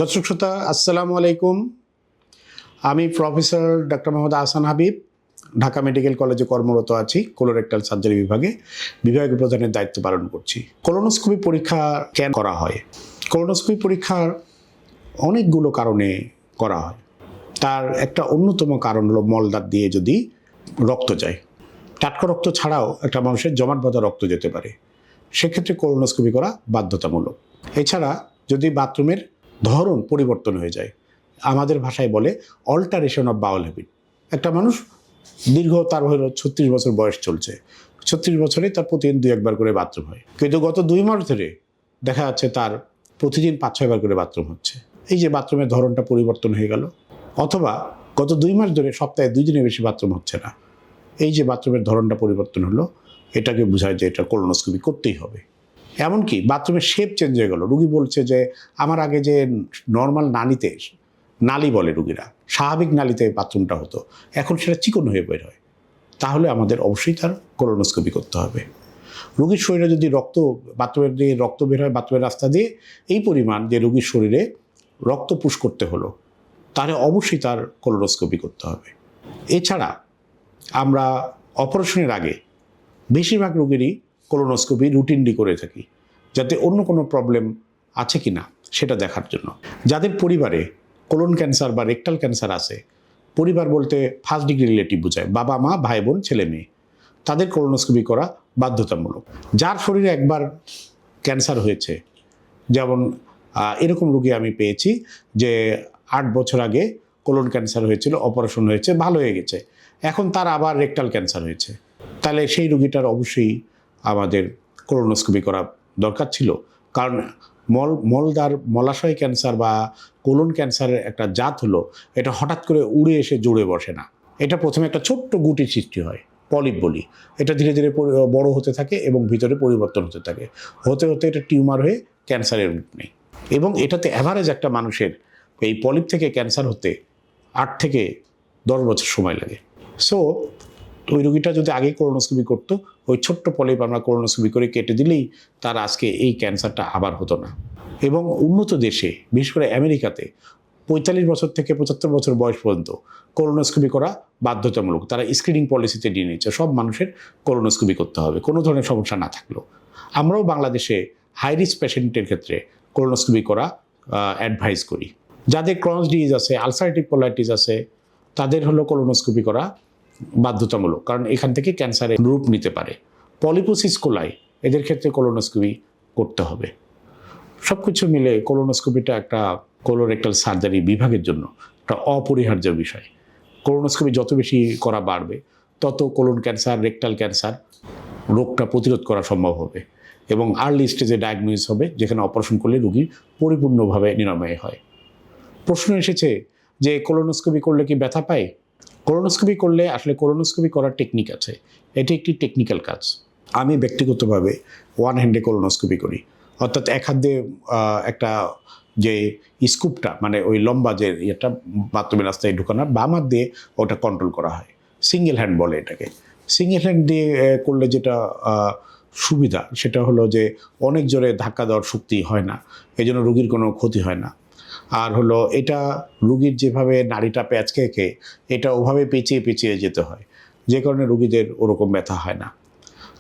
দর্শক শ্রোতা আসসালামু আলাইকুম। আমি professor doctor Mohammad Ahsan Habib Dhaka medical কলেজে কর্মরত আছি। কোলোরেক্টাল সার্জারি বিভাগীয় প্রধানের দায়িত্ব পালন করছি। কোলোনোস্কোপি পরীক্ষা কেন করা হয়? কোলোনোস্কোপি পরীক্ষার অনেকগুলো কারণে করা হয়। তার একটা অন্যতম কারণ হলো মলদার দিয়ে যদি রক্ত যায়। টাটকা রক্ত ছাড়াও একটা মানুষের জমাট বাঁধা রক্ত যেতে পারে, সেক্ষেত্রে কোলোনোস্কোপি করা বাধ্যতামূলক। এছাড়া যদি বাথরুমের ধরন পরিবর্তন হয়ে যায়, আমাদের ভাষায় বলে অল্টারেশন অফ বাউল হ্যাবিট। একটা মানুষ দীর্ঘ তার হলো 36 বছর বয়স চলছে, 36 বছরে তার প্রতিদিন 2-1 বার করে বাথরুম হয়, কিন্তু গত 2 মাস ধরে দেখা যাচ্ছে তার প্রতিদিন 5-6 বার করে বাথরুম হচ্ছে। এই যে বাথরুমের ধরনটা পরিবর্তন হয়ে গেল। অথবা গত 2 মাস ধরে সপ্তাহে 2 দিনের বেশি বাথরুম হচ্ছে না। এই যে বাথরুমের ধরনটা পরিবর্তন হলো, এটাকে বোঝায় যে এটা কোলোনোস্কোপি করতেই হবে। এমনকি বাথরুমের শেপ চেঞ্জ হয়ে গেল। রুগী বলছে যে আমার আগে যে নর্মাল নালি বলে রুগীরা, স্বাভাবিক নালিতে বাথরুমটা হতো, এখন সেটা চিকন হয়ে বের হয়। তাহলে আমাদের অবশ্যই তার কোলোনোস্কোপি করতে হবে। রুগীর শরীরে যদি বাথরুমের দিয়ে রক্ত বের হয় বাথরুমের রাস্তা দিয়ে, এই পরিমাণ যে রুগীর শরীরে রক্ত পুশ করতে হলো, তাহলে অবশ্যই তার কোলোনোস্কোপি করতে হবে। এছাড়া আমরা অপারেশনের আগে বেশিরভাগ রোগীরই কোলোনোস্কোপি রুটিনলি করে থাকি, যাতে অন্য কোনো প্রবলেম আছে কি না সেটা দেখার জন্য। যাদের পরিবারে কোলন ক্যান্সার বা রেকটাল ক্যান্সার আছে, পরিবার বলতে ফার্স্ট ডিগ্রি রিলেটিভ বোঝায়, বাবা মা ভাই বোন ছেলে মেয়ে, তাদের কোলোনোস্কোপি করা বাধ্যতামূলক। যার শরীরে একবার ক্যান্সার হয়েছে, যেমন এরকম রোগী আমি পেয়েছি যে 8 বছর আগে কোলন ক্যান্সার হয়েছিল, অপারেশন হয়েছে, ভালো হয়ে গেছে, এখন তার আবার রেকটাল ক্যান্সার হয়েছে। তাহলে সেই রোগীটার অবশ্যই আমাদের কোলোনোস্কোপি করা দরকার ছিল। কারণ মলাশয় ক্যান্সার বা কোলন ক্যান্সারের একটা জাত হলো, এটা হঠাৎ করে উড়ে এসে জুড়ে বসে না। এটা প্রথমে একটা ছোট্ট গুটির সৃষ্টি হয়, পলিপ বলি। এটা ধীরে ধীরে বড় হতে থাকে এবং ভিতরে পরিবর্তন হতে থাকে, হতে হতে এটা টিউমার হয়ে ক্যান্সারের রূপ নেয়। এবং এটাতে অ্যাভারেজ একটা মানুষের এই পলিপ থেকে ক্যান্সার হতে 8 থেকে 10 বছর সময় লাগে। সো ওই রোগীটা যদি আগে কোলোনোস্কোপি করতো, ওই ছোট্ট পলিপ আমরা কোলোনোস্কোপি করে কেটে দিলেই তার আজকে এই ক্যান্সারটা আবার হতো না। এবং উন্নত দেশে, বিশেষ করে আমেরিকাতে 45 বছর থেকে 75 বছর বয়স পর্যন্ত কোলোনোস্কোপি করা বাধ্যতামূলক। তারা স্ক্রিনিং পলিসিতে নিয়ে নিচ্ছে সব মানুষের কোলোনোস্কোপি করতে হবে, কোনো ধরনের সমস্যা না থাকলেও। আমরাও বাংলাদেশে হাই রিস্ক পেশেন্টের ক্ষেত্রে কোলোনোস্কোপি করা অ্যাডভাইস করি। যাদের ক্রনিক ডিজিজ আছে, আলসারেটিভ কোলাইটিস আছে, তাদের হলো কোলোনোস্কোপি করা বাধ্যতামূলক, কারণ এখান থেকে ক্যান্সারের রূপ নিতে পারে। পলিপোসিস কোলাই, এদের ক্ষেত্রে কোলোনোস্কোপি করতে হবে। সব কিছু মিলে কোলোনোস্কোপিটা একটা কোলোরেক্টাল সার্জারি বিভাগের জন্য একটা অপরিহার্য বিষয়। কোলোনোস্কোপি যত বেশি করা বাড়বে, তত কোলন ক্যান্সার, রেকটাল ক্যান্সার রোগটা প্রতিরোধ করা সম্ভব হবে এবং আর্লি স্টেজে ডায়াগনোসিস হবে, যেখানে অপারেশন করলে রোগী পরিপূর্ণভাবে নিরাময় হয়। প্রশ্ন এসেছে যে কোলোনোস্কোপি করলে কি ব্যথা পায়? কোলোনোস্কোপি করলে আসলে কোলোনোস্কোপি করার টেকনিক আছে, এটি একটি টেকনিক্যাল কাজ। আমি ব্যক্তিগতভাবে ওয়ান হ্যান্ডে কোলোনোস্কোপি করি, অর্থাৎ এক হাত দিয়ে একটা যে স্কুপটা, মানে ওই লম্বা যে এটা বাথরুমের রাস্তায় ঢুকানোর, বাম হাত দিয়ে ওটা কন্ট্রোল করা হয়। সিঙ্গেল হ্যান্ড বলে এটাকে। সিঙ্গেল হ্যান্ড দিয়ে করলে যেটা সুবিধা, সেটা হলো যে অনেক জোরে ধাক্কা দেওয়ার শক্তি হয় না, এই জন্য রোগীর কোনো ক্ষতি হয় না। আর হলো এটা রুগীর যেভাবে নাড়িটা প্যাঁচকে এটা ওভাবে পেঁচিয়ে পেঁচিয়ে যেতে হয়, যে কারণে রুগীদের ওরকম ব্যথা হয় না।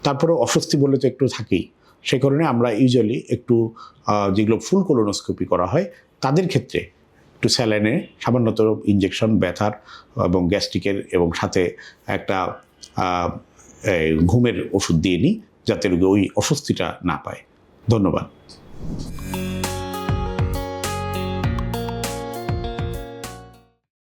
তারপরে অস্বস্তি বলে তো একটু থাকেই, সে কারণে আমরা ইউজুয়ালি একটু যেগুলো ফুল কোলোনোস্কোপি করা হয় তাদের ক্ষেত্রে একটু স্যালাইনে সামান্যতর ইঞ্জেকশন ব্যথার এবং গ্যাস্ট্রিকের এবং সাথে একটা ঘুমের ওষুধ দিয়ে নিই, যাতে রোগী ওই অস্বস্তিটা না পায়। ধন্যবাদ।